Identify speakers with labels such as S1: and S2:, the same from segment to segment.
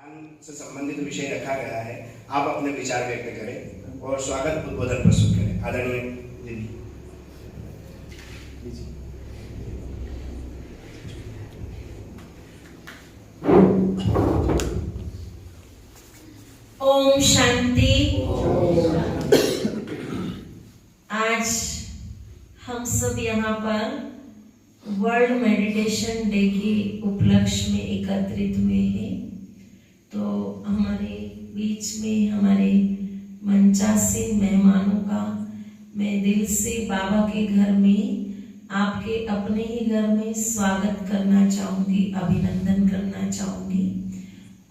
S1: से संबंधित विषय रखा गया है। आप अपने विचार व्यक्त करें और स्वागत उद्बोधन प्रस्तुत करें। आदरणीय दीदी।
S2: ओम शांति। आज हम सब यहाँ पर वर्ल्ड मेडिटेशन डे के उपलक्ष्य में एकत्रित हुए हैं। तो हमारे बीच में हमारे मंचासीन मेहमानों का मैं दिल से बाबा के घर में, आपके अपने ही घर में स्वागत करना चाहूँगी, अभिनंदन करना चाहूँगी।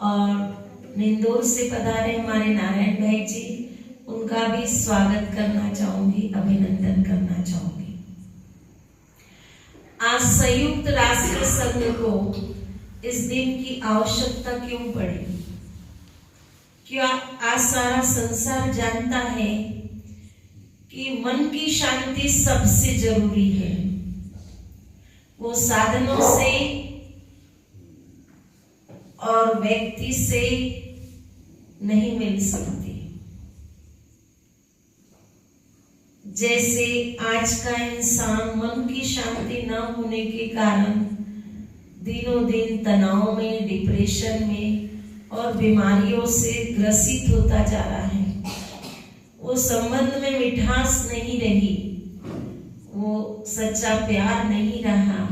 S2: और इंदौर से पधारे हमारे नारायण भाई जी, उनका भी स्वागत करना चाहूँगी, अभिनंदन करना चाहूँगी। आज संयुक्त राष्ट्र संघ को इस दिन की आवश्यकता क्यों पड़ी? क्या आज सारा संसार जानता है कि मन की शांति सबसे जरूरी है। वो साधनों से और व्यक्ति से नहीं मिल सकती। जैसे आज का इंसान मन की शांति न होने के कारण दिनों दिन तनाव में, डिप्रेशन में और बीमारियों से ग्रसित होता जा रहा है। वो संबंध में मिठास नहीं रही, वो सच्चा प्यार नहीं रहा।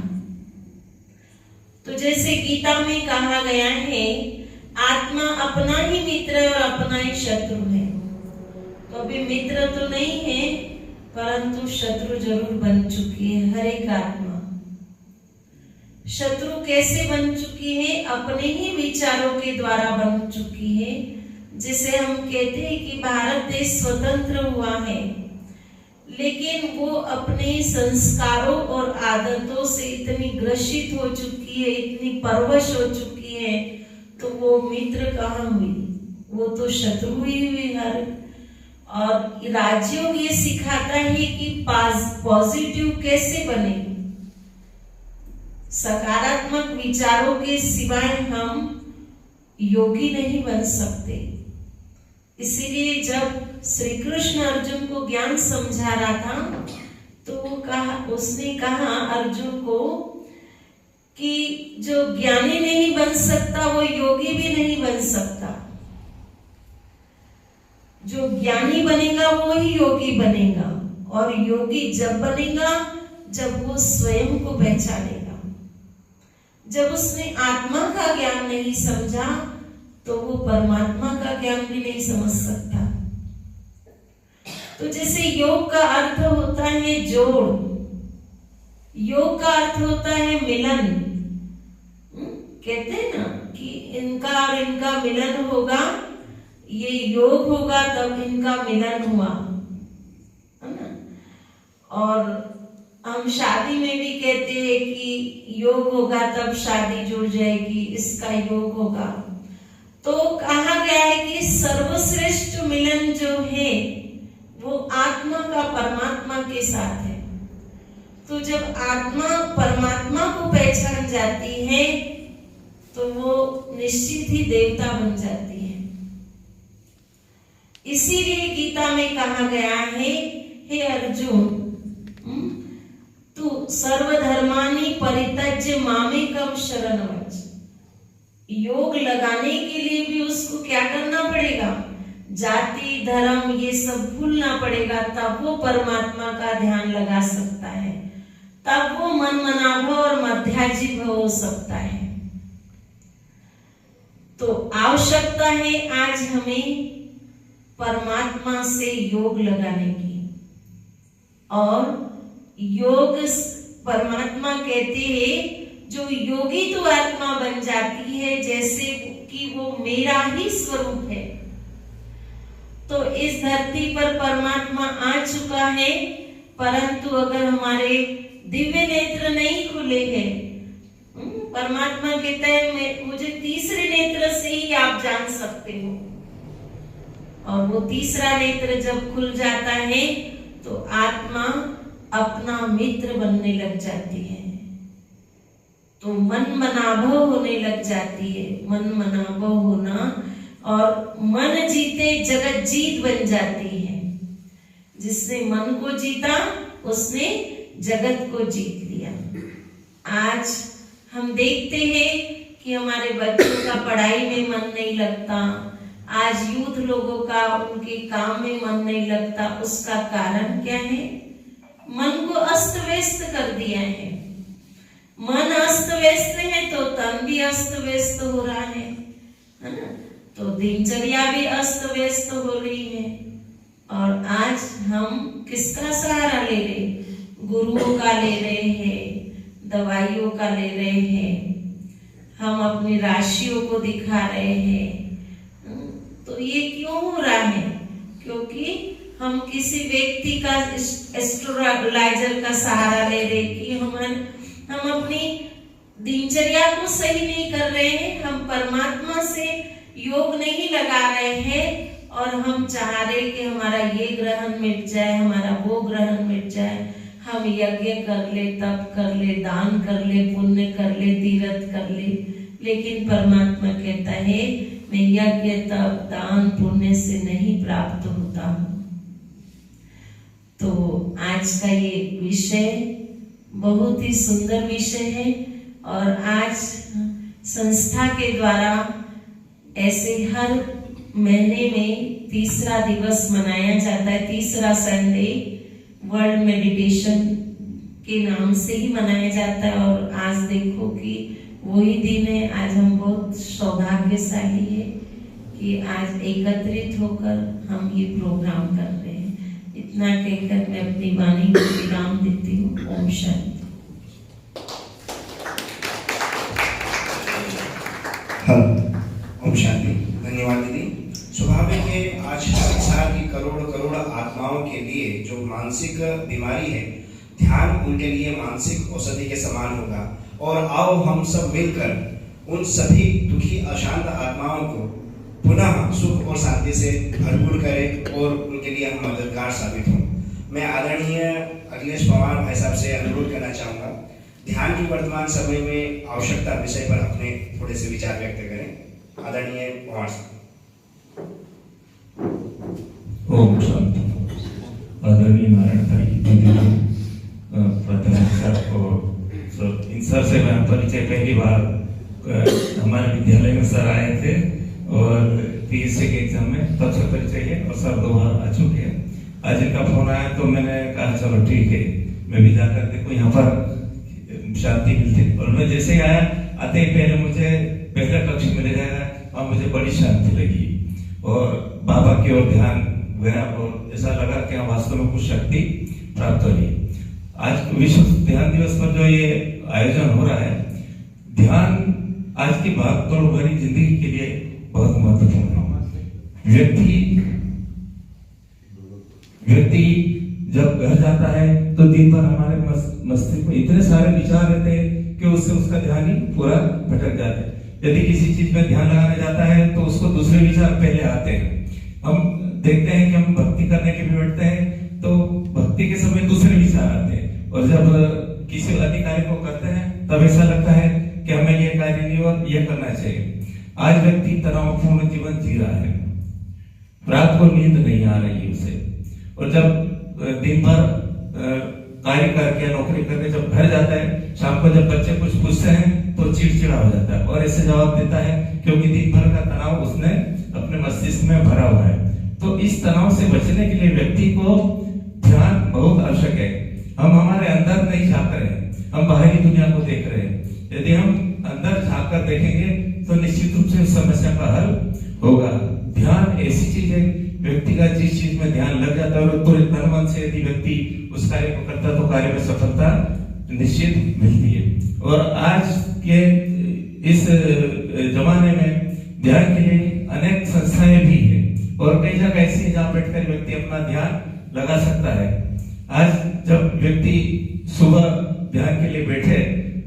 S2: तो जैसे गीता में कहा गया है, आत्मा अपना ही मित्र है और अपना ही शत्रु है। तो अभी मित्र तो नहीं है, परंतु शत्रु जरूर बन चुकी है। हर एक आत्मा शत्रु कैसे बन चुकी है? अपने ही विचारों के द्वारा बन चुकी है। जिसे हम कहते हैं कि भारत देश स्वतंत्र हुआ है, लेकिन वो अपने संस्कारों और आदतों से इतनी ग्रसित हो चुकी है, इतनी परवश हो चुकी है, तो वो मित्र कहाँ हुई? वो तो शत्रु ही हुई हर। और राजयोग ये सिखाता है कि पॉजिटिव कैसे बने। सकारात्मक विचारों के सिवाय हम योगी नहीं बन सकते। इसीलिए जब श्री कृष्ण अर्जुन को ज्ञान समझा रहा था, तो उसने कहा अर्जुन को कि जो ज्ञानी नहीं बन सकता वो योगी भी नहीं बन सकता। जो ज्ञानी बनेगा वो ही योगी बनेगा। और योगी जब बनेगा जब वो स्वयं को पहचानेगा। जब उसने आत्मा का ज्ञान नहीं समझा, तो वो परमात्मा का ज्ञान भी नहीं समझ सकता। तो जैसे योग का अर्थ होता है जोड़, योग का अर्थ होता है मिलन। कहते हैं ना कि इनका और इनका मिलन होगा, ये योग होगा तब इनका मिलन हुआ, है ना। और हम शादी में भी कहते हैं कि योग होगा तब शादी जुड़ जाएगी, इसका योग होगा। तो कहा गया है कि सर्वश्रेष्ठ मिलन जो है वो आत्मा का परमात्मा के साथ है। तो जब आत्मा परमात्मा को पहचान जाती है, तो वो निश्चित ही देवता बन जाती है। इसीलिए गीता में कहा गया है, हे अर्जुन, तू सर्वधर्मानि परित्यज्य मामेकं शरणं व्रज। योग लगाने के लिए भी उसको क्या करना पड़ेगा? जाति धर्म ये सब भूलना पड़ेगा, तब वो परमात्मा का ध्यान लगा सकता है, तब वो मन मनाभव और मध्याजीव हो सकता है। तो आवश्यकता है आज हमें परमात्मा से योग लगाने की। और योग परमात्मा कहते हैं, जो योगी तो आत्मा बन जाती है जैसे कि वो मेरा ही स्वरूप है। तो इस धरती पर परमात्मा आ चुका है, परंतु अगर हमारे दिव्य नेत्र नहीं खुले हैं, परमात्मा कहता है मुझे तीसरे नेत्र से ही आप जान सकते हो। और वो तीसरा नेत्र जब खुल जाता है तो आत्मा अपना मित्र बनने लग जाती है। तो मन मनाभव होने लग जाती है। मन मनाभव होना और मन जीते जगत जीत बन जाती है। जिसने मन को जीता उसने जगत को जीत लिया। आज हम देखते हैं कि हमारे बच्चों का पढ़ाई में मन नहीं लगता, आज यूथ लोगों का उनके काम में मन नहीं लगता। उसका कारण क्या है? मन को अस्त व्यस्त कर दिया है। मन अस्त व्यस्त है तो तन भी अस्त व्यस्त हो रहा है ना? तो दिनचर्या भी अस्त व्यस्त हो रही है। और आज हम किसका सहारा ले रहे? गुरुओं का ले रहे हैं, दवाइयों का ले रहे हैं, हम अपनी राशियों को दिखा रहे हैं। तो ये क्यों हो रहा है? क्योंकि हम किसी व्यक्ति का एस्ट्रोलॉजर का सहारा ले रहे कि हम अपनी दिनचर्या को सही नहीं कर रहे हैं, हम परमात्मा से योग नहीं लगा रहे हैं और हम चाह रहे कि हमारा ये ग्रहण मिट जाए, हमारा वो ग्रहण मिट जाए, हम यज्ञ कर ले, तप कर ले, दान कर ले, पुण्य कर ले, तीर्थ कर ले। लेकिन परमात्मा कहता है मैं यज्ञ तप दान पुण्य से नहीं प्राप्त होता हूँ। तो आज का ये विषय बहुत ही सुंदर विषय है और आज संस्था के द्वारा ऐसे हर महीने में तीसरा दिवस मनाया जाता है। तीसरा संडे वर्ल्ड मेडिटेशन के नाम से ही मनाया जाता है। और आज देखो कि वही दिन है। आज हम बहुत सौभाग्यशाली है कि आज एकत्रित होकर हम ये प्रोग्राम कर रहे हैं। इतना कहकर मैं अपनी वाणी को विराम देती हूँ। ओम शांति।
S1: ओम शांति। धन्यवाद दीदी। स्वाभाविक है आज संसार की करोड़ करोड़ आत्माओं के लिए जो मानसिक बीमारी है, ध्यान उनके लिए मानसिक औषधि के समान होगा। और आओ हम सब मिलकर उन सभी दुखी अशांत आत्माओं को पुनः सुख और शांति से भरपूर करें और उनके लिए हम मददगार साबित हों। मैं आदरणीय अखिलेश पवार भाई साहब से अनुरोध करना चाहूँगा, ध्यान की वर्तमान समय में आवश्यकता विषय पर अपने थोड़े से विचार व्यक्त करें। आदरणीय पवार साहब।
S3: ओम शांति। आदरणीय नारायण भाई, प्रधान सर और इन सर से मैं परिचय पहली बार हमारे विद्यालय में सर आए थे और पीएससी के एग्जाम में, तब से परिचय है और सर 2 बार आ चुके हैं। आज इनका फोन आया तो मैंने कहा चलो ठीक है, मैं भी जाकर देखो यहाँ पर शांति मिलती। और मैं जैसे ही आया, आते ही पहले मुझे पहले कक्ष में ले जाएगा और मुझे बड़ी शांति लगी और बाबा की ओर ध्यान गया और ऐसा लगा कि वास्तव में कुछ शक्ति प्राप्त हो रही है। आज विश्व ध्यान दिवस पर जो ये आयोजन हो रहा है, ध्यान आज की भागदौड़ भरी जिंदगी के लिए बहुत महत्वपूर्ण है। व्यक्ति जब घर जाता है तो दिन भर हमारे मस्तिष्क में इतने सारे विचार रहते हैं कि उससे उसका ध्यान ही पूरा भटक जाता है। यदि किसी चीज में ध्यान लगाने जाता है तो उसको दूसरे विचार पहले आते हैं। हम देखते हैं कि हम भक्ति करने के लिए बैठते हैं तो भक्ति के समय दूसरे विचार आते हैं और जब किसी अधिकारी को करते हैं तब ऐसा लगता है कि हमें ये कार्य नहीं और ये करना चाहिए। आज व्यक्ति तनावपूर्ण जीवन जी रहा है, रात को नींद नहीं आ रही है उसे, और जब दिन भर कार्य करके नौकरी करके जब घर जाता है, शाम को जब बच्चे कुछ पूछते हैं तो चिड़चिड़ा हो जाता है और ऐसे जवाब देता है क्योंकि दिन भर का तनाव उसने अपने मस्तिष्क में भरा हुआ है। तो इस तनाव से बचने के लिए व्यक्ति को ध्यान बहुत आवश्यक है। हम हमारे अंदर नहीं झांक रहे हैं, हम बाहरी दुनिया को देख रहे हैं। यदि हम अंदर झांक कर देखेंगे तो निश्चित रूप से उस समस्या का हल होगा। ध्यान ऐसी चीज है, व्यक्ति का जिस चीज में ध्यान लग जाता है और पूरे तन मन से यदि व्यक्ति उस कार्य को करता है तो कार्य में सफलता निश्चित मिलती है। और आज के इस जमाने में ध्यान के लिए अनेक संस्थाएं भी है और कई जगह ऐसी है जहाँ बैठकर व्यक्ति अपना ध्यान लगा सकता है। आज जब व्यक्ति सुबह ध्यान के लिए बैठे,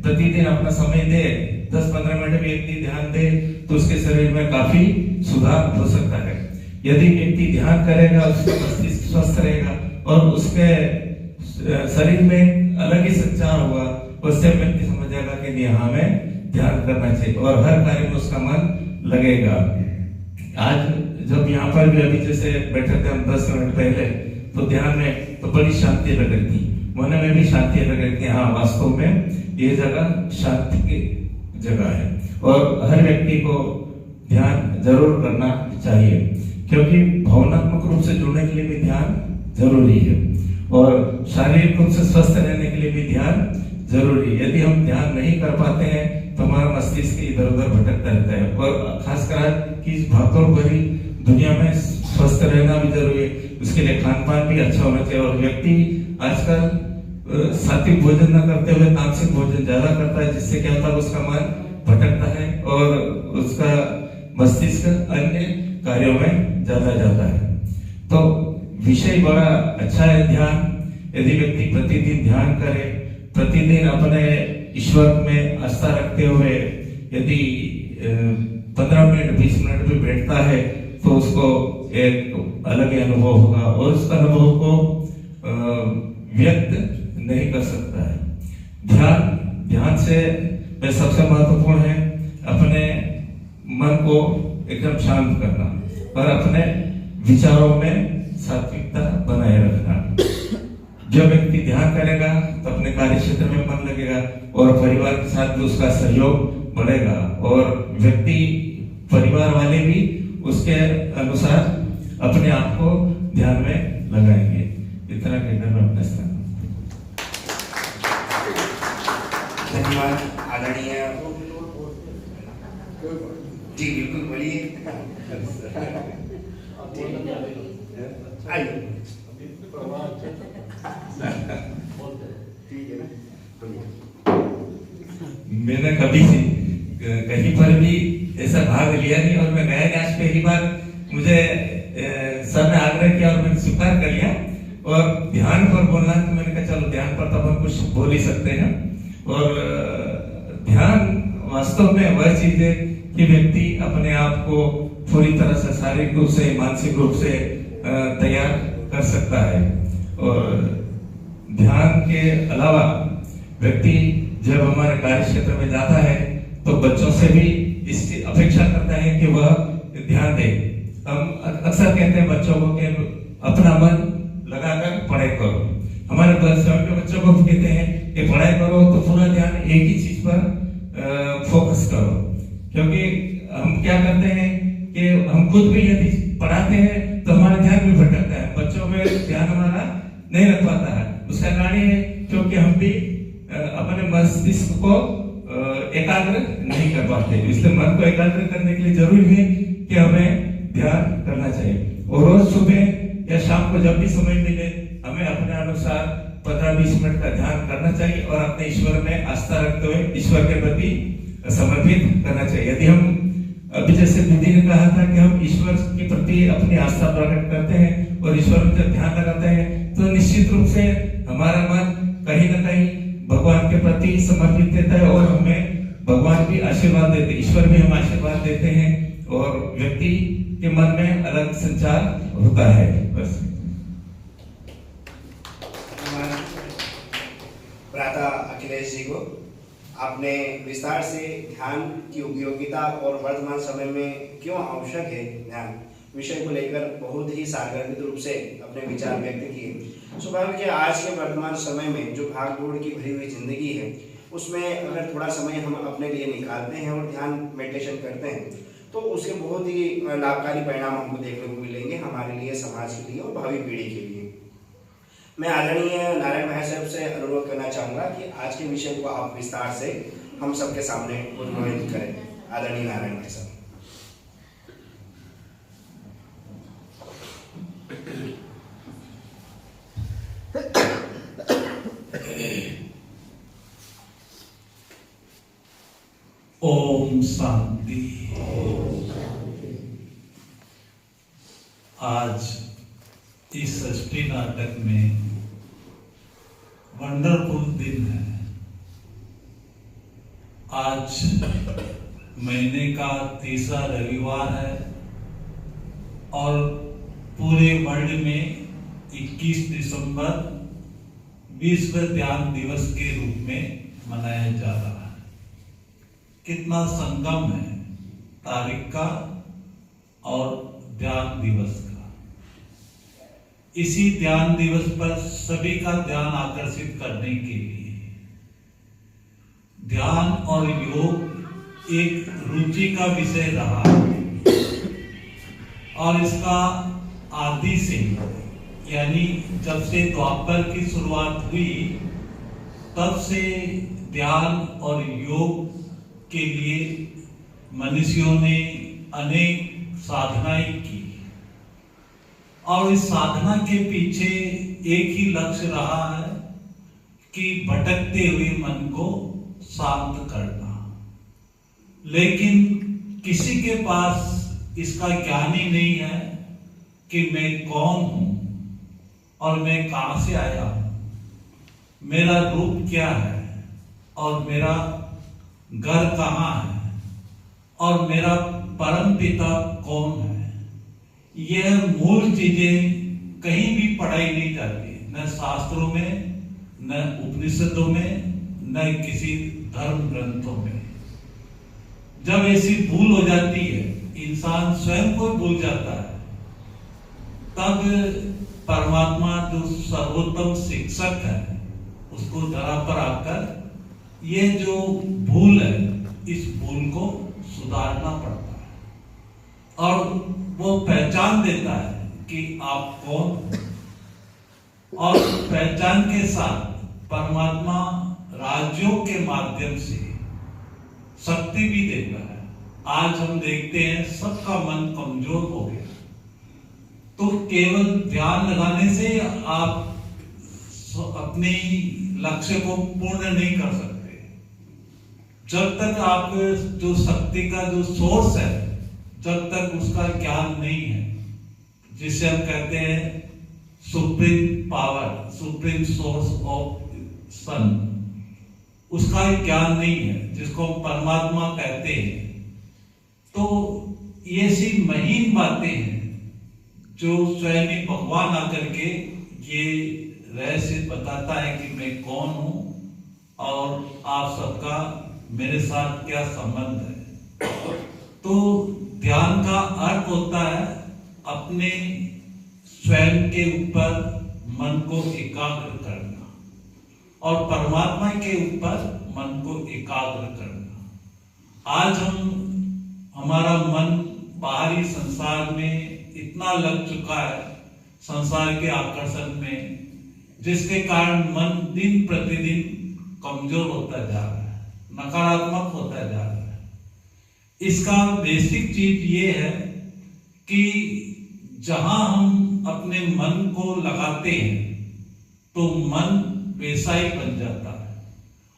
S3: प्रतिदिन अपना समय दे, 10-15 मिनट भी व्यक्ति ध्यान दे तो उसके शरीर में काफी सुधार हो सकता है। यदि व्यक्ति ध्यान करेगा, उसका मस्तिष्क स्वस्थ रहेगा और उसके शरीर में अलग ही संचार होगा, उससे व्यक्ति समझ समझ जाएगा कि नहीं हमें ध्यान करना चाहिए और हर कार्य में उसका मन लगेगा। आज जब यहाँ पर भी अभी जैसे बैठे थे हम 10 मिनट पहले, तो ध्यान में तो बड़ी शांति लग रही थी, मन में भी शांति लग रही थी। हाँ, वास्तव में ये जगह शांति की जगह है और हर व्यक्ति को ध्यान जरूर करना चाहिए, क्योंकि भावनात्मक रूप से जुड़ने के लिए भी ध्यान जरूरी है और शारीरिक रूप से स्वस्थ रहने के लिए भी ध्यान जरूरी है। यदि हम ध्यान नहीं कर पाते हैं तो हमारा मस्तिष्क इधर उधर भटकता रहता है और खासकर कि इस भागदौड़ भरी दुनिया में स्वस्थ रहना भी जरूरी है। उसके लिए खान पान भी अच्छा होना चाहिए और व्यक्ति आजकल सात्विक भोजन न करते हुए तामसिक भोजन ज्यादा करता है, जिससे क्या होता है उसका मन भटकता है और उसका मस्तिष्क अन्य कार्यों में ज्यादा जाता है। तो विषय बड़ा अच्छा है ध्यान। यदि व्यक्ति प्रतिदिन ध्यान करे, प्रतिदिन अपने ईश्वर में आस्था रखते हुए यदि 15 मिनट 20 मिनट भी बैठता है तो उसको एक अलग ही अनुभव होगा और उस अनुभव को व्यक्त नहीं कर सकता है। ध्यान से में सबसे महत्वपूर्ण है अपने मन को एकदम शांत करना और अपने विचारों में सात्विकता बनाए रखना। जो व्यक्ति ध्यान करेगा तो अपने कार्य क्षेत्र में मन लगेगा और परिवार के साथ भी उसका सहयोग बढ़ेगा और व्यक्ति परिवार वाले भी उसके अनुसार अपने आप को ध्यान में लगाएंगे। इतना कहकर मैं अपने स्थान।
S1: धन्यवाद आदरणीय जी, बिल्कुल बोलिए।
S3: मैंने कभी कहीं पर भी ऐसा भाग लिया नहीं और मैं गया नहीं। आज पहली बार मुझे सर ने आग्रह किया और मैंने स्वीकार कर लिया और ध्यान पर बोलना, तो मैंने कहा चलो ध्यान पर तो अपन कुछ बोल ही सकते हैं। और ध्यान वास्तव में वह चीज है कि व्यक्ति अपने आप को पूरी तरह से शारीरिक रूप से मानसिक रूप से तैयार कर सकता है। और ध्यान के अलावा व्यक्ति जब हमारे कार्य क्षेत्र में जाता है तो बच्चों से भी इसकी अपेक्षा करता है कि वह ध्यान दे। हम अक्सर कहते हैं बच्चों को कि अपना मन लगाकर पढ़ाई करो। हमारे स्वयं के बच्चों को भी कहते हैं कि पढ़ाई करो तो पूरा ध्यान एक ही चीज पर फोकस करो, क्योंकि हम क्या करते हैं कि हम खुद भी यदि पढ़ाते हैं तो हमारा ध्यान भी भटकता है, बच्चों में ध्यान हमारा नहीं रख पाता है। उसका कारण है क्योंकि हम भी अपने मस्तिष्क को एकाग्र नहीं कर पाते। इसलिए मन को एकाग्र करने के लिए जरूरी है कि हमें ध्यान करना चाहिए और रोज सुबह या शाम को जब भी समय मिले हमें अपने अनुसार 15-20 मिनट का ध्यान करना चाहिए और अपने ईश्वर में आस्था रखते हुए ईश्वर के प्रति समर्पित करना चाहिए। यदि हम अभी जैसे दीदी ने कहा था कि हम ईश्वर के प्रति अपनी आस्था प्रकट करते हैं और ईश्वर में जब ध्यान लगाते हैं तो निश्चित रूप से हमारा मन कहीं ना कहीं भगवान के प्रति समर्पित देता है और हमें भगवान भी आशीर्वाद देते, ईश्वर भी हम आशीर्वाद देते हैं और व्यक्ति के मन में अलग संचार होता है। बस
S1: प्रातः अखिलेश जी को आपने विस्तार से ध्यान की उपयोगिता और वर्तमान समय में क्यों आवश्यक है ध्यान विषय को लेकर बहुत ही सारगर्भित रूप से अपने विचार व्यक्त किए। स्वाभाविक है आज के वर्तमान समय में जो भाग दौड़ की भरी हुई जिंदगी है उसमें अगर थोड़ा समय हम अपने लिए निकालते हैं और ध्यान मेडिटेशन करते हैं तो उसके बहुत ही लाभकारी परिणाम हमको देखने को मिलेंगे हमारे लिए, समाज के लिए और भावी पीढ़ी के लिए। मैं आदरणीय नारायण भाई साहब से अनुरोध करना चाहूँगा कि आज के विषय को आप विस्तार से हम सबके सामने उन्मोचित करें। आदरणीय नारायण भाई साहब।
S4: ओम शांति। आज इस षष्ठी नाटक में वंडरफुल दिन है। आज महीने का तीसरा रविवार है और पूरे वर्ल्ड में 21 दिसंबर विश्व ध्यान दिवस के रूप में मनाया जा रहा है। कितना संगम है तारीख का और ध्यान दिवस का। इसी ध्यान दिवस पर सभी का ध्यान आकर्षित करने के लिए ध्यान और योग एक रुचि का विषय रहा और इसका आदि से यानी जब से द्वापर की शुरुआत हुई तब से ध्यान और योग के लिए मनुष्यों ने अनेक साधनाएं की और इस साधना के पीछे एक ही लक्ष्य रहा है कि भटकते हुए मन को शांत करना। लेकिन किसी के पास इसका ज्ञान ही नहीं है कि मैं कौन हूं और मैं कहां से आया हूं, मेरा रूप क्या है और मेरा घर कहां है और मेरा परम पिता कौन है। यह मूल चीजें कहीं भी पढ़ाई नहीं जाती, न शास्त्रों में, न उपनिषदों में, न किसी धर्म ग्रंथों में। जब ऐसी भूल हो जाती है, इंसान स्वयं को भूल जाता है, तब परमात्मा जो सर्वोत्तम शिक्षक है उसको धरा पर आकर ये जो भूल है इस भूल को सुधारना पड़ता है और वो पहचान देता है कि आप कौन हो। और पहचान के साथ परमात्मा राज्यों के माध्यम से शक्ति भी देता है। आज हम देखते हैं सबका मन कमजोर हो गया, तो केवल ध्यान लगाने से आप अपने लक्ष्य को पूर्ण नहीं कर सकते। जब तक आप जो शक्ति का जो सोर्स है, जब तक उसका ज्ञान नहीं है, जिसे हम कहते हैं supreme power, supreme source of sun, उसका ज्ञान नहीं है, जिसको हम परमात्मा कहते हैं, तो ये सी महीन बातें हैं जो स्वयं ही भगवान आकर के ये रहस्य बताता है कि मैं कौन हूं और आप सबका मेरे साथ क्या संबंध है। तो ध्यान का अर्थ होता है अपने स्वयं के ऊपर मन को एकाग्र करना और परमात्मा के ऊपर मन को एकाग्र करना। आज हमारा मन बाहरी संसार में इतना लग चुका है, संसार के आकर्षण में, जिसके कारण मन दिन प्रतिदिन कमजोर होता जा रहा है, नकारात्मक होता जा रहा है। इसका बेसिक चीज ये है कि जहां हम अपने मन को लगाते हैं तो मन वैसा ही बन जाता है।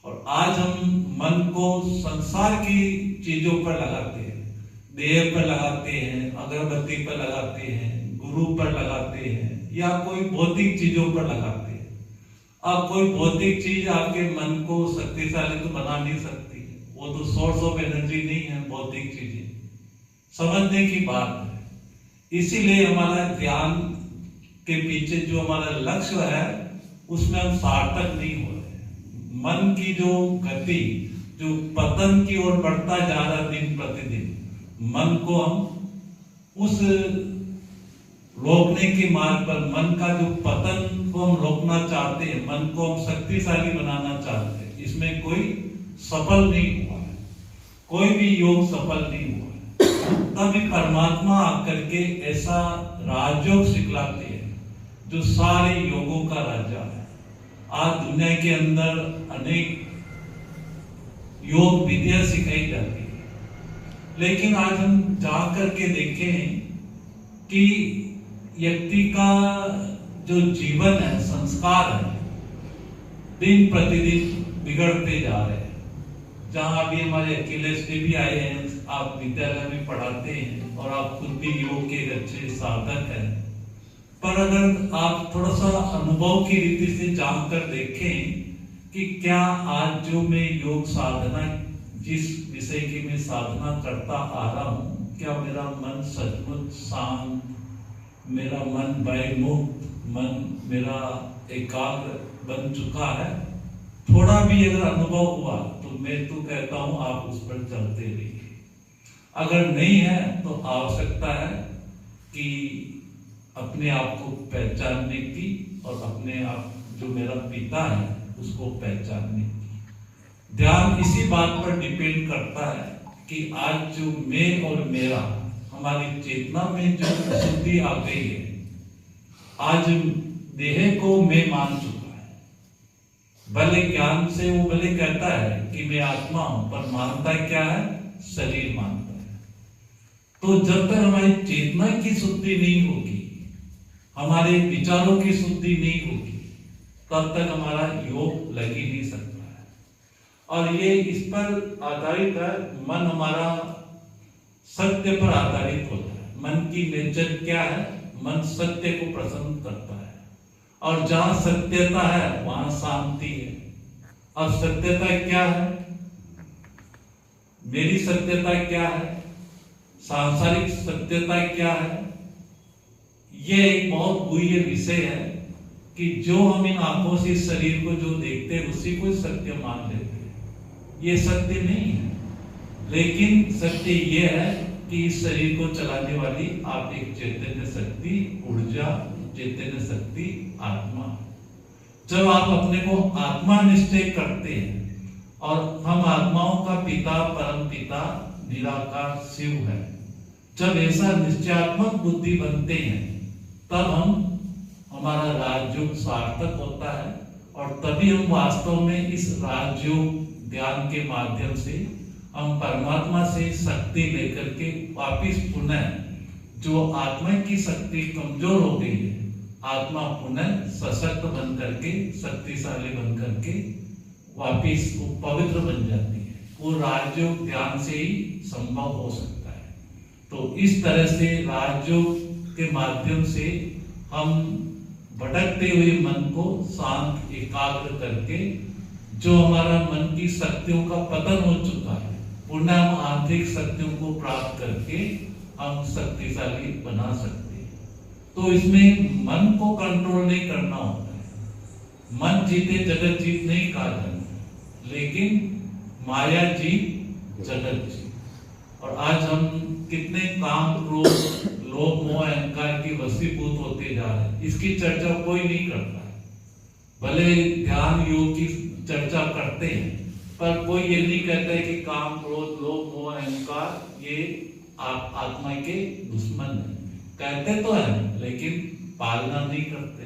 S4: और आज हम मन को संसार की चीजों पर लगाते हैं, देह पर लगाते हैं, अगरबत्ती पर लगाते हैं, गुरु पर लगाते हैं या कोई भौतिक चीजों पर लगाते हैं। अब कोई भौतिक चीज आपके मन को शक्तिशाली तो बना नहीं सकती, वो तो सोर्स ऑफ एनर्जी नहीं है। भौतिक चीजें समझने की बात है। इसीलिए हमारा ध्यान के पीछे जो हमारा लक्ष्य है उसमें हम सार्थक नहीं हो रहे। मन की जो गति, जो पतन की ओर बढ़ता जा रहा दिन प्रतिदिन, मन को हम उस रोकने के मार्ग पर, मन का जो पतन को हम रोकना चाहते हैं, मन को हम शक्तिशाली बनाना चाहते हैं, इसमें कोई सफल नहीं हुआ है, कोई भी योग सफल नहीं हुआ है। तभी परमात्मा आकर के ऐसा राजयोग सिखलाते हैं जो सारे योगों का राजा है। आज दुनिया के अंदर अनेक योग विद्या सिखाई जाती है, लेकिन आज हम जा करके देखें कि व्यक्ति का जो जीवन है, संस्कार है, दिन प्रतिदिन बिगड़ते जा रहे हैं। जहां अभी हमारे अखिलेश जी भी आए हैं, आप विद्यालय में पढ़ाते हैं और आप खुद भी योग के अच्छे साधक हैं, पर अगर आप थोड़ा सा अनुभव की रीति से जानकर देखें कि क्या आज जो मैं योग साधना, जिस विषय की मैं साधना करता आ रहा हूं, क्या मेरा मन सचमुच शांत, मेरा मन भयमुक्त, मन मेरा एकाग्र बन चुका है? थोड़ा भी अगर अनुभव हुआ तो तो मैं तो कहता हूं आप उस पर चलते रहिए। अगर नहीं है तो आवश्यकता है कि अपने आप को पहचानने की और अपने आप जो मेरा पिता है उसको पहचानने की। ध्यान इसी बात पर डिपेंड करता है कि आज जो मैं और मेरा हमारी चेतना में जो शुद्धि आ गई है, आज देह को मैं मान चुका है। भले ज्ञान से वो भले कहता है कि मैं आत्मा हूं, पर मानता क्या है? शरीर मानता है। तो जब तक हमारी चेतना की शुद्धि नहीं होगी, हमारे विचारों की शुद्धि नहीं होगी, तब तक हमारा योग लग ही नहीं सकता है। और ये इस पर आधारित है, मन हमारा सत्य पर आधारित होता है। मन की नेचर क्या है? मन सत्य को पसंद करता है, और जहां सत्यता है वहां शांति है। और सत्यता क्या है? मेरी सत्यता क्या है? सांसारिक सत्यता क्या है? ये एक बहुत गुह्य विषय है कि जो हम इन आंखों से शरीर को जो देखते हैं उसी को सत्य मान लेते हैं। ये सत्य नहीं है, लेकिन सत्य ये है कि इस शरीर को चलाने वाली आप एक चैतन्य शक्ति, ऊर्जा, चैतन्य शक्ति आत्मा। जब आप अपने को आत्मा निश्चय करते हैं और हम आत्माओं का पिता, परम पिता, निराकार शिव है, जब ऐसा निश्चयात्मक बुद्धि बनते हैं, तब हमारा राजयोग सार्थक होता है। और तभी हम वास्तव में इस राजयोग ध्यान के माध्यम से हम परमात्मा से शक्ति लेकर के वापिस पुनः जो आत्मा की शक्ति कमजोर हो गई है, आत्मा पुनः सशक्त बन करके, शक्तिशाली बन करके वापिस वो पवित्र बन जाती है। वो राजयोग ध्यान से ही संभव हो सकता है। तो इस तरह से राजयोग के माध्यम से हम भटकते हुए मन को शांत, एकाग्र करके, जो हमारा मन की शक्तियों का पतन हो चुका है, पुनः हम आंतरिक शक्तियों को प्राप्त करके हम शक्तिशाली बना सकते हैं। तो इसमें मन को कंट्रोल नहीं करना होता है। मन जीते जगत जीत नहीं कहा जाता, लेकिन माया जीत जगत जीत। और आज हम कितने काम, क्रोध, लोभ, मोह, अहंकार की वशीभूत होते जा रहे हैं, इसकी चर्चा कोई नहीं करता है। भले ध्यान योग की चर्चा करते हैं, पर कोई ये नहीं कहता है कि काम, क्रोध, लोभ, मोह, अहंकार ये आप आत्मा के दुश्मन है। कहते तो है, लेकिन पालना नहीं करते।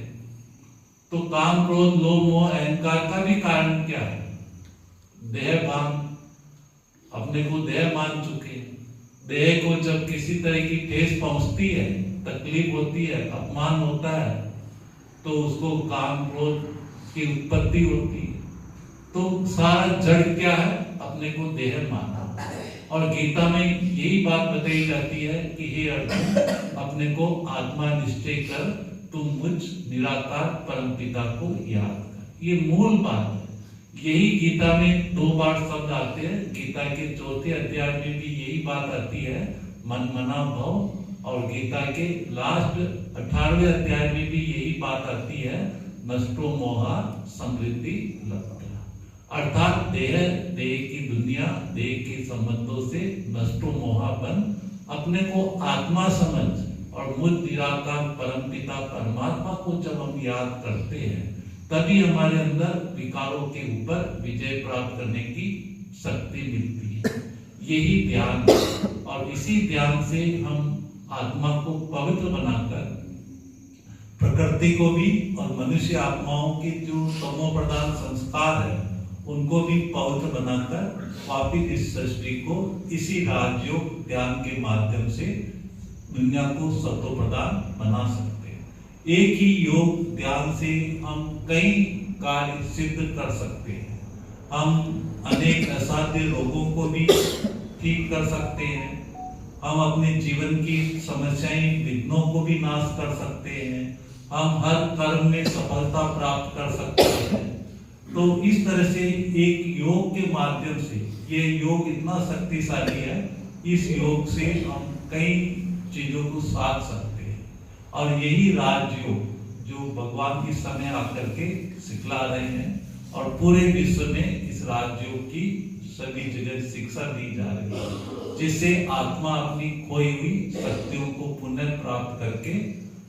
S4: तो काम, क्रोध, लोभ, मोह, अहंकार का भी कारण क्या है? देह भान। अपने को देह मान चुके हैं। देह को जब किसी तरह की ठेस पहुंचती है, तकलीफ होती है, अपमान होता है, तो उसको काम, क्रोध की उत्पत्ति होती है। तो सारा जड़ क्या है? अपने को देह माना। और गीता में यही बात बताई जाती है कि हे अर्जुन, अपने को आत्मा निश्चय कर, तुम मुझ निराकार परम पिता को याद कर। ये मूल बात है। यही गीता में 2 बार शब्द आते हैं। गीता के 4थे अध्याय में भी यही बात आती है, मन मना भव। और गीता के लास्ट 18वें अध्याय में भी यही बात आती है, नष्टो मोहा समृद्धि लब्धा। अर्थात देह की दुनिया, देह के संबंधों से नष्टो मोहा बन, अपने को आत्मा समझ और मुझ निराकार परम पिता परमात्मा को जब हम याद करते हैं, तभी हमारे अंदर विकारों के ऊपर विजय प्राप्त करने की शक्ति मिलती है। यही ध्यान है। और इसी ध्यान से हम आत्मा को पवित्र बनाकर प्रकृति को भी और मनुष्य आत्माओं के जो तमो प्रधान संस्कार है उनको भी पवित्र बनाकर वापिस इस सृष्टि को इसी राजयोग ध्यान के माध्यम से दुनिया को सत्व प्रदान बना सकते हैं। एक ही योग ध्यान से हम कई कार्य सिद्ध कर सकते हैं। हम अनेक असाध्य रोगों को भी ठीक कर सकते हैं। हम अपने जीवन की समस्याएं, विघ्नों को भी नाश कर सकते हैं। हम हर कर्म में सफलता प्राप्त कर सकते हैं। तो इस तरह से एक योग के माध्यम से, ये योग इतना शक्तिशाली है, इस योग से हम कई चीजों को साध सकते हैं। और यही राजयोग जो भगवान इस समय आकर के सिखला रहे हैं और पूरे विश्व में इस राजयोग की सभी जगह शिक्षा दी जा रही है, जिससे आत्मा अपनी खोई हुई शक्तियों को पुनः प्राप्त करके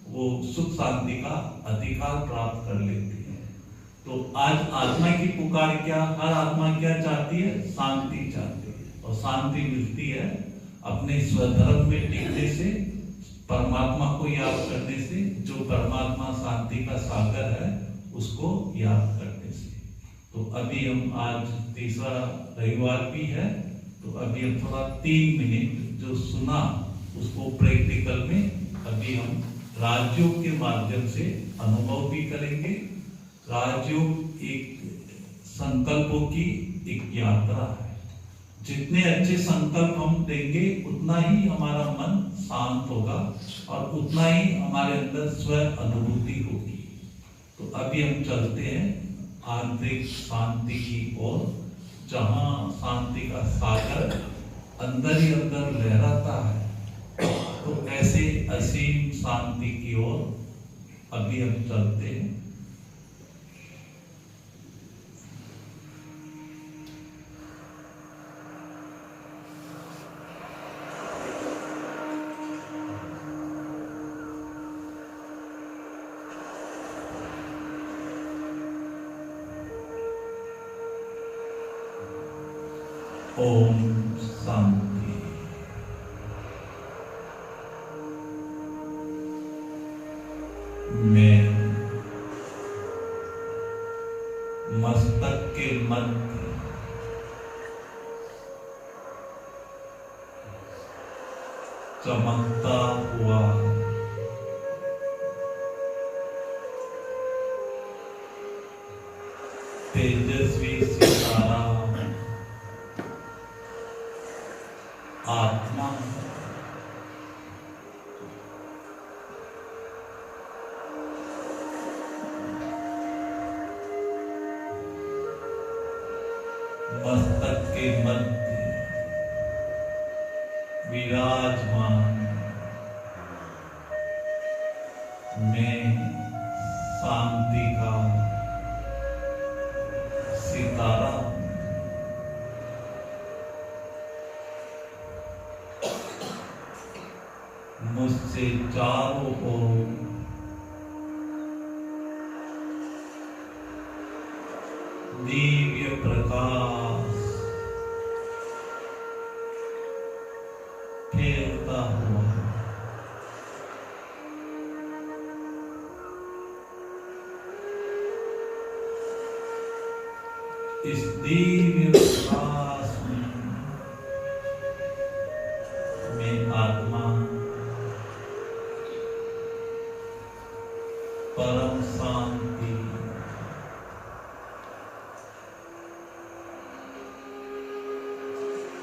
S4: वो सुख शांति का अधिकार प्राप्त कर लेती है। तो आज आत्मा की पुकार क्या, हर आत्मा क्या चाहती है? शांति चाहती है, और शांति मिलती है अपने स्वधर्म में टिकने से, परमात्मा को याद करने से, जो परमात्मा शांति का सागर है उसको याद करने से। तो अभी हम आज तीसरा रविवार भी है, तो अभी हम थोड़ा 3 मिनट जो सुना उसको प्रैक्टिकल में अभी हम राजयोग के माध्यम से अनुभव भी करेंगे। राजयोग एक संकल्पों की एक यात्रा है। जितने अच्छे संकल्प हम देंगे उतना ही हमारा मन शांत होगा और उतना ही हमारे अंदर स्व अनुभूति होगी। तो अभी हम चलते हैं आंतरिक शांति की ओर, जहां शांति का सागर अंदर ही अंदर लहराता है। तो ऐसे असीम शांति की ओर अभी हम चलते हैं। ओम शांति। मैं मस्तक के मध्य चमकता हुआ तेजस्वी सितारा आत्मा मस्तक के मध्य विराजमान मैं शांति का सितारा मुझसे चारों ओर दिव्य प्रकाश फैलता हुआ इस दिव्य प्रकाश में आत्मा परम शांति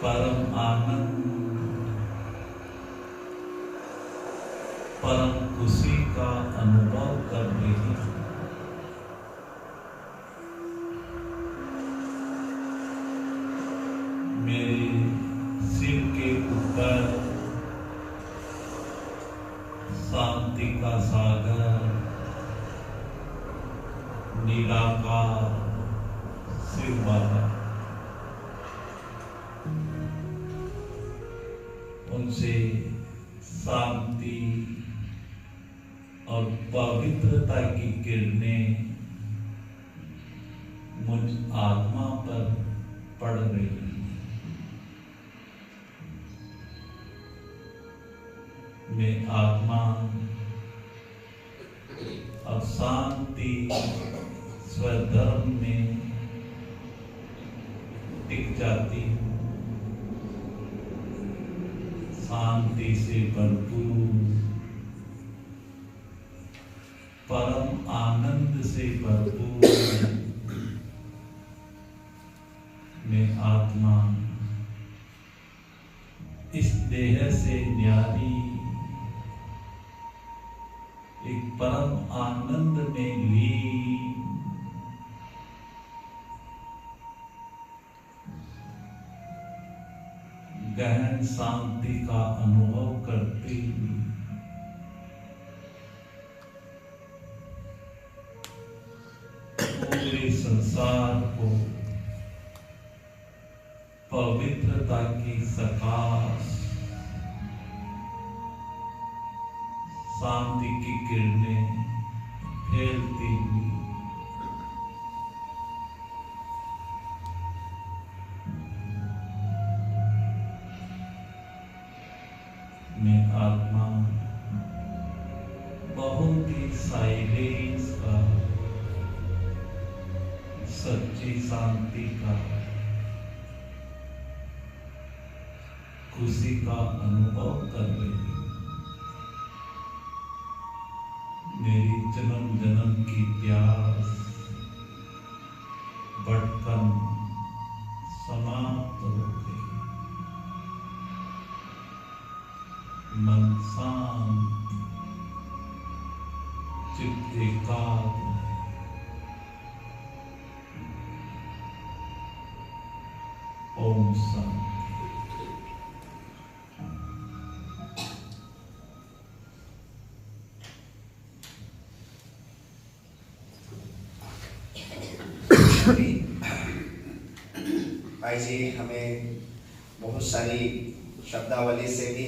S4: परम आनंद परम खुशी का अनुभव कर रही है। मेरे सिर के ऊपर शांति का सागर निराकार शिव बाबा, उनसे शांति और पवित्रता की किरणें मुझ आत्मा पर पड़ रही हैं। मैं आत्मा अब शांति स्वधर्म में टिक जाती हूँ, शांति से भरपूर परम आनंद से भरपूर मैं आत्मा इस देह से न्यारी एक परम आनंद में लीन गहन शांति का अनुभव करते हुए पूरे संसार को पवित्रता की प्रकाश, शांति की किरणें फैलती हुई में आत्मा बहुत ही साइलेंस का, सच्ची शांति का, खुशी का अनुभव कर रही हूँ। मेरी जन्म जन्म की प्यास भटकन समाप्त हो गई। मन शांत, चित्त एकाग्र है। ओम शांति।
S1: भाई जी हमें बहुत सारी शब्दावली से भी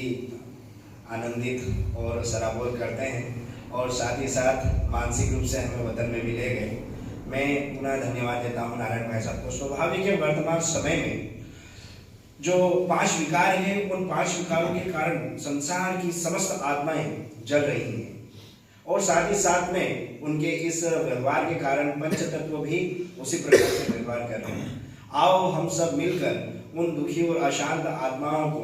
S1: आनंदित और सराबोर करते हैं और साथ ही साथ मानसिक रूप से हमें वतन में भी ले गए। मैं पुनः धन्यवाद देता हूं नारायण भाई साहब को। स्वाभाविक है वर्तमान समय में जो 5 विकार हैं उन 5 विकारों के कारण संसार की समस्त आत्माएं जल रही हैं और साथ ही साथ में उनके इस व्यवहार के कारण पंच तत्व भी उसी प्रकार से व्यवहार कर रहे हैं। आओ हम सब मिलकर उन दुखी और अशांत आत्माओं को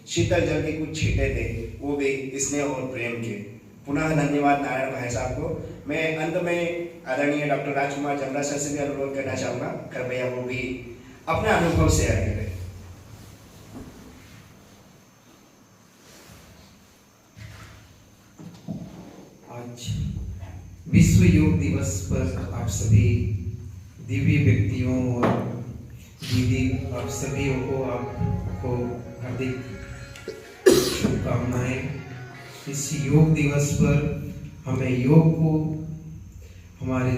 S1: शीतल जल के कुछ छींटे दें, वो भी स्नेह और प्रेम के। पुनः धन्यवाद नारायण भाई साहब को। मैं अंत में आदरणीय डॉक्टर राजकुमार जमरा सर से भी अनुरोध करना चाहूँगा, कृपया वो भी अपना अनुभव शेयर करें।
S5: आज विश्व योग दिवस पर आप सभी दिव्य व्यक्तियों और दीदी आप सभी को आपको हार्दिक शुभकामनाएं। इस योग दिवस पर हमें योग को हमारे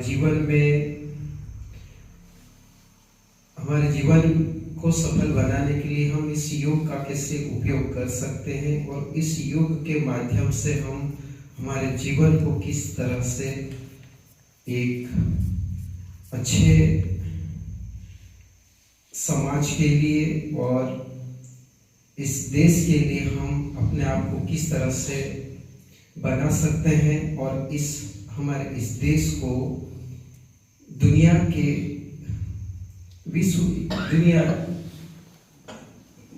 S5: जीवन को सफल बनाने के लिए हम इस योग का कैसे उपयोग कर सकते हैं और इस योग के माध्यम से हम हमारे जीवन को किस तरह से एक अच्छे समाज के लिए और इस देश के लिए हम अपने आप को किस तरह से बना सकते हैं और हमारे इस देश को दुनिया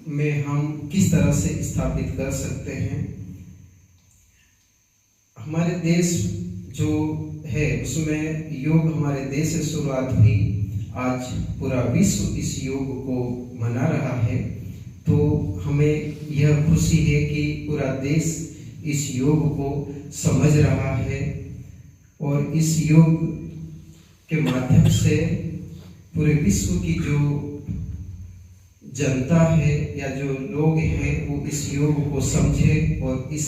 S5: में हम किस तरह से स्थापित कर सकते हैं। हमारे देश जो है उसमें योग हमारे देश से शुरुआत हुई। आज पूरा विश्व इस योग को मना रहा है, तो हमें यह खुशी है कि पूरा देश इस योग को समझ रहा है और इस योग के माध्यम से पूरे विश्व की जो जनता है या जो लोग हैं वो इस योग को समझे और इस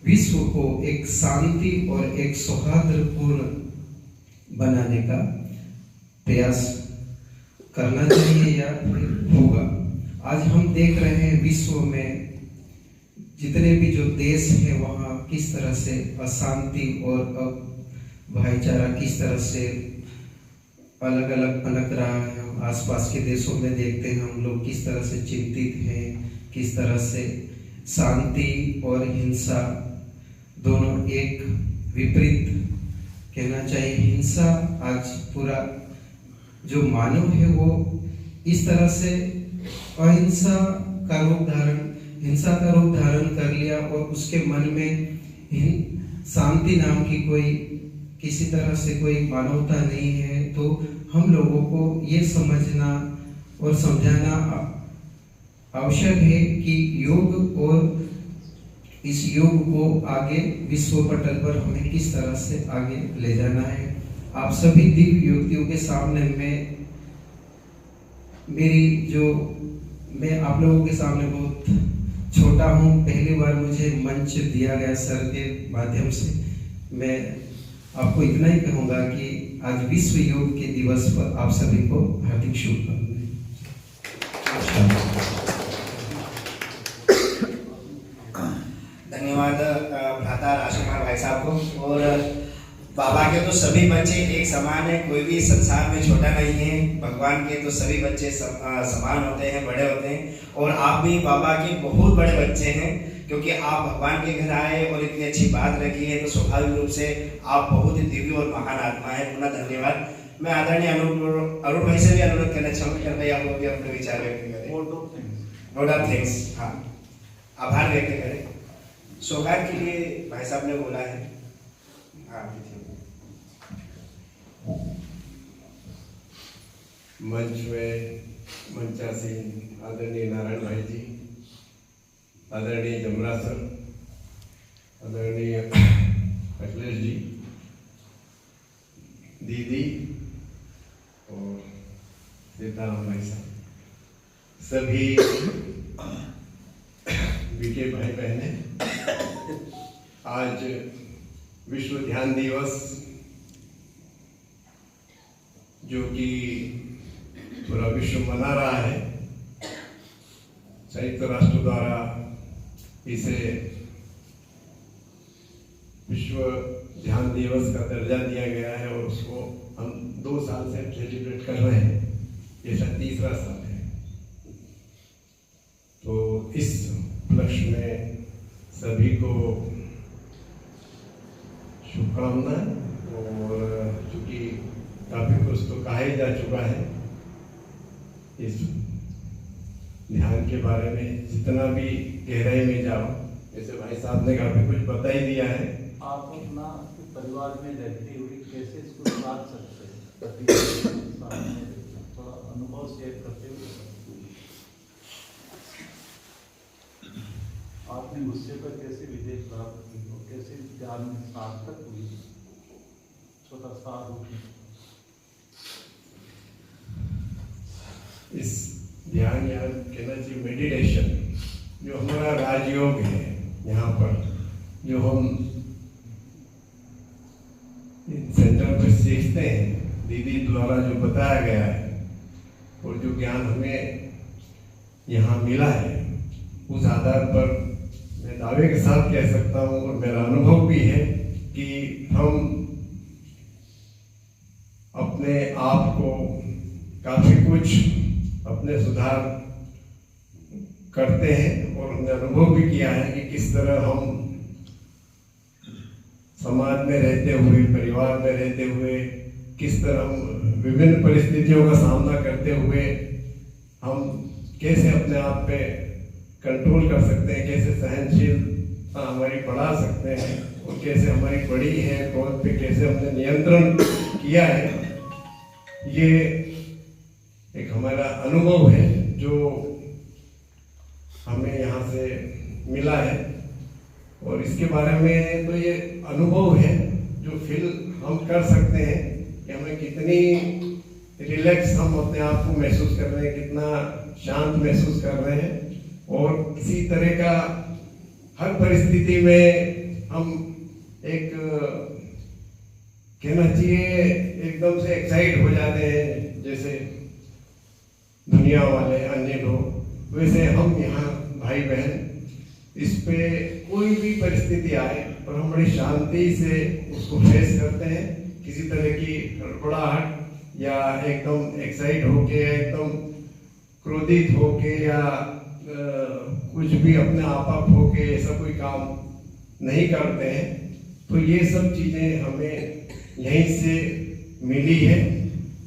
S5: विश्व को एक शांति और एक सौहार्दपूर्ण बनाने का प्रयास करना चाहिए या होगा। आज हम देख रहे हैं विश्व में जितने भी जो देश है वहाँ किस तरह से अशांति और भाईचारा किस तरह से अलग अलग पनप रहा है। हम आसपास के देशों में देखते हैं हम लोग किस तरह से चिंतित हैं, किस तरह से शांति और हिंसा दोनों एक विपरीत कहना चाहिए। हिंसा आज पूरा जो मानव है वो इस तरह से अहिंसा का रूप धारण कर लिया और उसके मन में शांति नाम की कोई किसी तरह से कोई मानवता नहीं है। तो हम लोगों को ये समझना और समझाना आवश्यक है कि योग और इस योग को आगे विश्व पटल पर हमें किस तरह से आगे ले जाना है। आप सभी दिव्य युक्तियों के सामने मैं आप लोगों के सामने बहुत छोटा हूँ। पहली बार मुझे मंच दिया गया सर के माध्यम से। मैं आपको इतना ही कहूँगा कि आज विश्व योग के दिवस पर आप सभी को हार्दिक शुभकामनाएं।
S1: धन्यवाद भ्राता राजकुमार भाई साहब को। और बाबा के तो सभी बच्चे एक समान है, कोई भी संसार में छोटा नहीं है। भगवान के तो सभी बच्चे समान होते हैं, बड़े होते हैं। और आप भी बाबा के बहुत बड़े बच्चे हैं, क्योंकि आप भगवान के घर आए और इतनी अच्छी बात रखी है, तो स्वाभाविक रूप से आप बहुत ही दिव्य और महान आत्मा है। पुनः धन्यवाद। मैं आदरणीय अरुण भाई से भी अनुरोध करना चाहूँगा कि भाई आप लोग भी अपने विचार व्यक्त करें। नोट ऑफ थिंग्स, हाँ, आभार व्यक्त करें। सौगात के लिए भाई साहब ने बोला है। हाँ,
S6: मंच में मंचासीन आदरणीय नारायण भाई जी, आदरणीय जमरा सर, आदरणीय अखिलेश जी, दीदी और सीताराम भाई साहब, सभी बीके भाई बहने, आज विश्व ध्यान दिवस जो कि पूरा विश्व मना रहा है, संयुक्त राष्ट्र द्वारा इसे विश्व ध्यान दिवस का दर्जा दिया गया है और उसको हम 2 साल से सेलिब्रेट कर रहे हैं। ये शायद 3रा साल है। तो इस उपलक्ष्य में सभी को शुभकामनाएं। और चूंकि काफी कुछ तो कहा ही जा चुका है, इस ध्यान के बारे में जितना भी गहराई में जाओ, जैसे भाई साहब ने काफी कुछ बता ही दिया है।
S4: आप अपना परिवार में रहते हुए कैसे इसको साध सकते हैं, थोड़ा अनुभव शेयर करते हुए आपने गुस्से पर कैसे विजय प्राप्त की और कैसे ध्यान में सार्थक हुई, छोटा सा
S6: इस ध्यान या कहना चाहिए मेडिटेशन, जो हमारा राजयोग है, यहाँ पर जो हम सेंटर पर सीखते हैं, दीदी द्वारा जो बताया गया है और जो ज्ञान हमें यहाँ मिला है, उस आधार पर मैं दावे के साथ कह सकता हूँ और मेरा अनुभव भी है कि हम अपने आप को काफी कुछ अपने सुधार करते हैं। और हमने अनुभव भी किया है कि किस तरह हम समाज में रहते हुए, परिवार में रहते हुए, किस तरह हम विभिन्न परिस्थितियों का सामना करते हुए हम कैसे अपने आप पे कंट्रोल कर सकते हैं, कैसे सहनशीलता हमारी बढ़ा सकते हैं और कैसे हमारी बढ़ी है, क्रोध पे कैसे हमने नियंत्रण किया है। ये एक हमारा अनुभव है जो हमें यहाँ से मिला है। और इसके बारे में तो ये अनुभव है जो फील हम कर सकते हैं कि हमें कितनी रिलैक्स हम अपने आप को महसूस कर रहे हैं, कितना शांत महसूस कर रहे हैं। और किसी तरह का हर परिस्थिति में हम एक कहना चाहिए एकदम से एक्साइट हो जाते हैं, जैसे दुनिया वाले अन्य लोग, वैसे हम यहाँ भाई बहन इस पे कोई भी परिस्थिति आए और हम बड़ी शांति से उसको फेस करते हैं। किसी तरह की हड़बड़ाहट या एकदम एक्साइट होके, एकदम क्रोधित होके या कुछ भी अपने आप होके ऐसा कोई काम नहीं करते हैं। तो ये सब चीजें हमें यहीं से मिली है।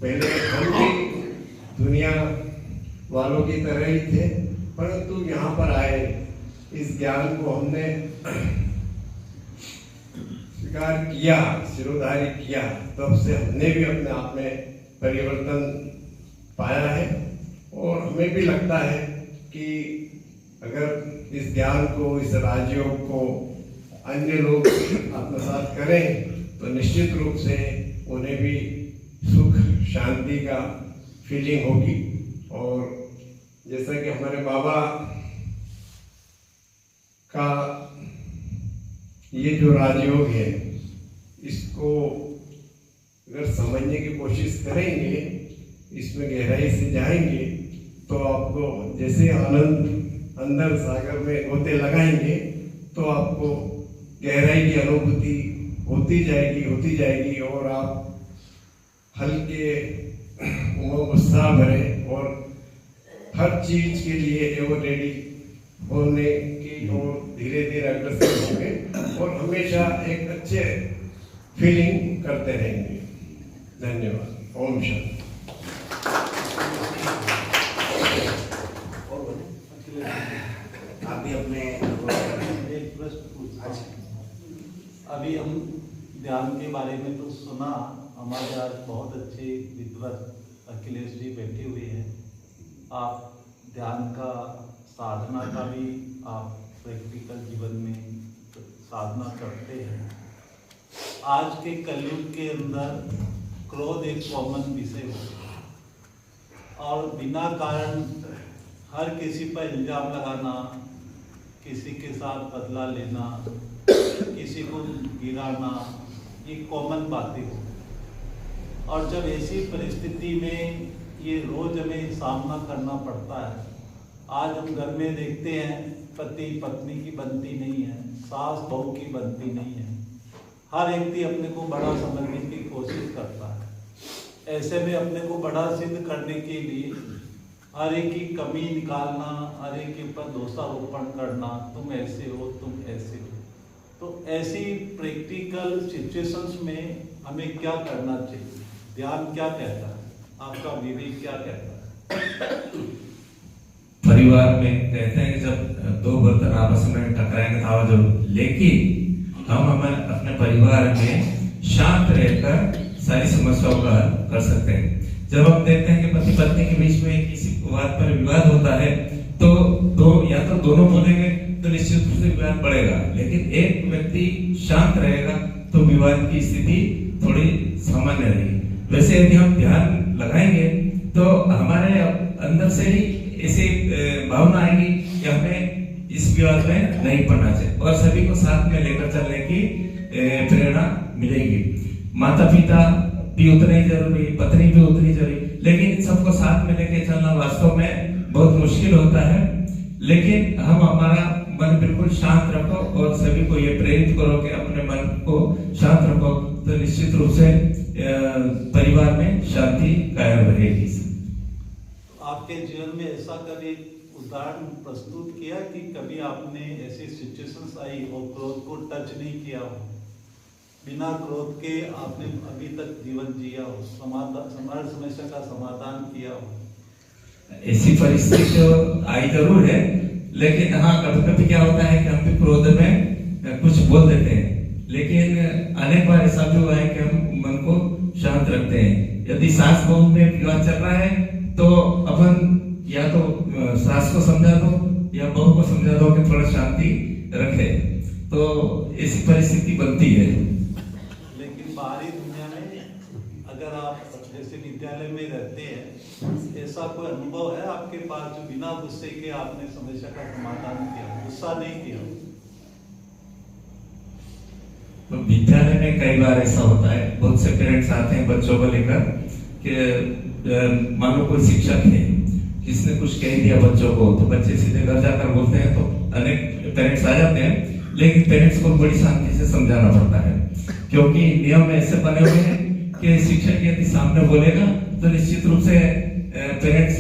S6: पहले हम भी दुनिया वालों की तरह ही थे, परंतु यहाँ पर आए, इस ज्ञान को हमने स्वीकार किया, सिरोधारी किया, तब से हमने भी अपने आप में परिवर्तन पाया है। और हमें भी लगता है कि अगर इस ज्ञान को, इस राजयोग को अन्य लोग आत्मसात करें तो निश्चित रूप से उन्हें भी सुख शांति का फीलिंग होगी। और जैसा कि हमारे बाबा का ये जो राजयोग है, इसको अगर समझने की कोशिश करेंगे, इसमें गहराई से जाएंगे, तो आपको जैसे आनंद अंदर सागर में गोते लगाएंगे तो आपको गहराई की अनुभूति होती जाएगी और आप हल्के उत्साह भरे और हर चीज के लिए एवर रेडी होने की और धीरे धीरे अग्रसर होंगे और हमेशा एक अच्छे फीलिंग करते रहेंगे। धन्यवाद। ओम शांति।
S1: आप भी अपने
S4: एक प्रश्न पूछना। अभी हम ध्यान के बारे में तो सुना, हमारे आज बहुत अच्छे विद्वत अखिलेश जी बैठे हुए हैं। आप ध्यान का साधना का भी आप प्रैक्टिकल जीवन में साधना करते हैं। आज के कलयुग के अंदर क्रोध एक कॉमन विषय हो और बिना कारण हर किसी पर इल्जाम लगाना, किसी के साथ बदला लेना, किसी को गिराना, ये कॉमन बातें हो। और जब ऐसी परिस्थिति में ये रोज हमें सामना करना पड़ता है। आज हम घर में देखते हैं पति पत्नी की बनती नहीं है, सास बहू की बनती नहीं है, हर व्यक्ति अपने को बड़ा समझने की कोशिश करता है। ऐसे में अपने को बड़ा सिद्ध करने के लिए हर एक की कमी निकालना, हर एक के ऊपर दोषारोपण करना, तुम ऐसे हो, तुम ऐसे हो। तो ऐसी प्रैक्टिकल सिचुएशंस में हमें क्या करना चाहिए? ध्यान क्या कहता है? आपका विवेक क्या कहता है?
S3: परिवार में कहते हैं कि जब दो बर्तन आपस में टकराएंगे तो आवाज होगी, लेकिन हम अपने परिवार में शांत रहकर सारी समस्याओं का हल कर सकते हैं। जब हम देखते हैं कि पति पत्नी के बीच में किसी बात पर विवाद होता है तो दोनों बोलेंगे तो निश्चित रूप से विवाद बढ़ेगा, लेकिन एक व्यक्ति शांत रहेगा तो विवाद की स्थिति थोड़ी सामान्य रहेगी। वैसे यदि हम ध्यान लगाएंगे तो हमारे अंदर से ही ऐसी भावना आएगी कि हमें इस विवाद में नहीं पड़ना चाहिए और सभी को साथ में लेकर चलने की प्रेरणा मिलेगी। माता पिता भी उतने ही जरूरी, पत्नी भी उतनी जरूरी, लेकिन सबको साथ में लेके चलना वास्तव में बहुत मुश्किल होता है। लेकिन हम हमारा मन बिल्कुल शांत रखो और सभी को ये प्रेरित करो कि अपने मन को शांत रखो, तो निश्चित रूप से परिवार में शांति कायम रहेगी।
S4: आपके जीवन में ऐसा कभी उदाहरण प्रस्तुत किया कि कभी आपने ऐसी सिचुएशंस आई और क्रोध को टच नहीं किया हो, बिना क्रोध के आपने अभी तक जीवन जिया हो, समाधान समस्या का समाधान किया हो?
S3: ऐसी परिस्थिति तो आई जरूर है, लेकिन हाँ कभी कभी क्या होता है कि हम भी क्रोध में कुछ बोल देते हैं, लेकिन अनेक बार ऐसा भी हुआ है कि हम मन को शांत रखते हैं। यदि सास बहू में विवाद चल रहा है तो अपन या तो सास को समझा दो या बहू को समझा दो कि थोड़ा शांति रखे, तो ऐसी परिस्थिति बनती है।
S4: लेकिन बाहरी दुनिया में अगर आप जैसे विद्यालय में रहते हैं, ऐसा कोई अनुभव है आपके पास जो बिना गुस्से के आपने समस्या का समाधान किया, गुस्सा नहीं किया?
S3: तो विद्यालय में कई बार ऐसा होता है, बहुत से पेरेंट्स आते हैं बच्चों को लेकर कि मान लो कोई शिक्षक है जिसने कुछ कह दिया बच्चों को, तो बच्चे सीधे घर जाकर बोलते हैं, तो अनेक पेरेंट्स आ जाते हैं, लेकिन पेरेंट्स को बड़ी शांति से समझाना पड़ता है, क्योंकि नियम ऐसे बने हुए हैं कि शिक्षक यदि सामने बोलेगा तो निश्चित रूप से पेरेंट्स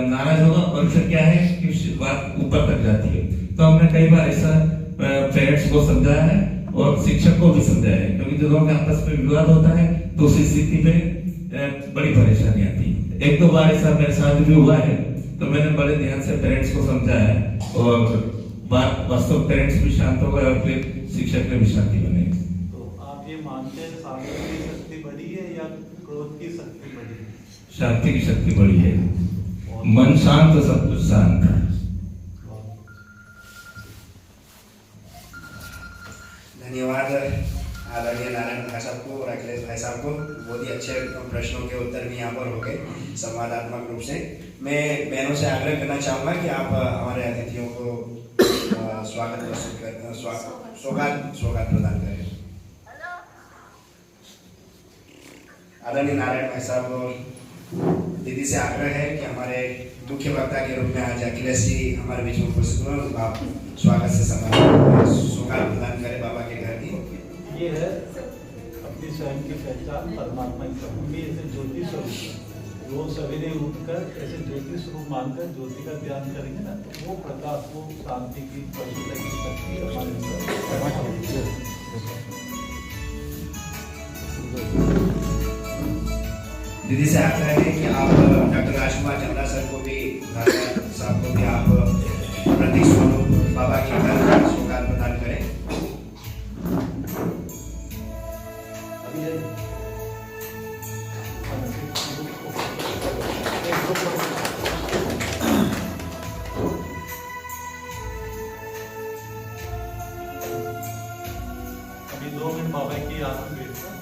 S3: नाराज होगा और फिर क्या है कि बात ऊपर तक जाती है। तो हमने कई बार ऐसा पेरेंट्स को समझाया है और शिक्षक को भी समझाया है, क्योंकि जब लोगों के आपस में विवाद होता है तो उस स्थिति में बड़ी परेशानी आती है। एक दो बार ऐसा मेरे साथ भी हुआ है, तो मैंने बड़े ध्यान से पेरेंट्स को समझाया और बात वास्तव पेरेंट्स भी शांत हो गए और फिर शिक्षक ने भी शांति बनाई।
S4: तो आप ये मानते हैं शांति की शक्ति बढ़ी है या क्रोध की शक्ति बढ़ी है?
S3: शांति की शक्ति बढ़ी है। मन शांत तो सब कुछ शांत है।
S1: धन्यवाद आदरणीय नारायण भाई साहब को और अखिलेश भाई साहब को, बहुत ही अच्छे प्रश्नों के उत्तर भी यहाँ पर हो गए संवादात्मक रूप से। मैं बहनों से आग्रह करना चाहूँगा कि आप हमारे अतिथियों को सौगात प्रदान करें। आदरणीय नारायण भाई साहब और दीदी से आग्रह है कि हमारे मुख्य वक्ता के रूप में आज अखिलेश जी हमारे बीच में उपस्थित हुए, आप स्वागत से सम्मान सुगार प्रदान करें बाबा के घर की।
S7: ये है अपनी स्वयं की पहचान परमात्मा की प्रभु ऐसे ज्योति स्वरूप रोज सवेरे उठकर ऐसे ज्योति स्वरूप मानकर ज्योति का ध्यान करेंगे ना, तो वो प्रकाश, वो शांति की, प्रसन्नता की शक्ति हमारे अंदर।
S1: दीदी से आग्रह है कि आप डॉक्टर राजकुमार चंद्रा सर को भी, साहब को भी आप प्रतीक स्वरूप बाबा के घर सुगार प्रदान करें।
S7: अभी 2 मिनट बाबा की याद में बैठकर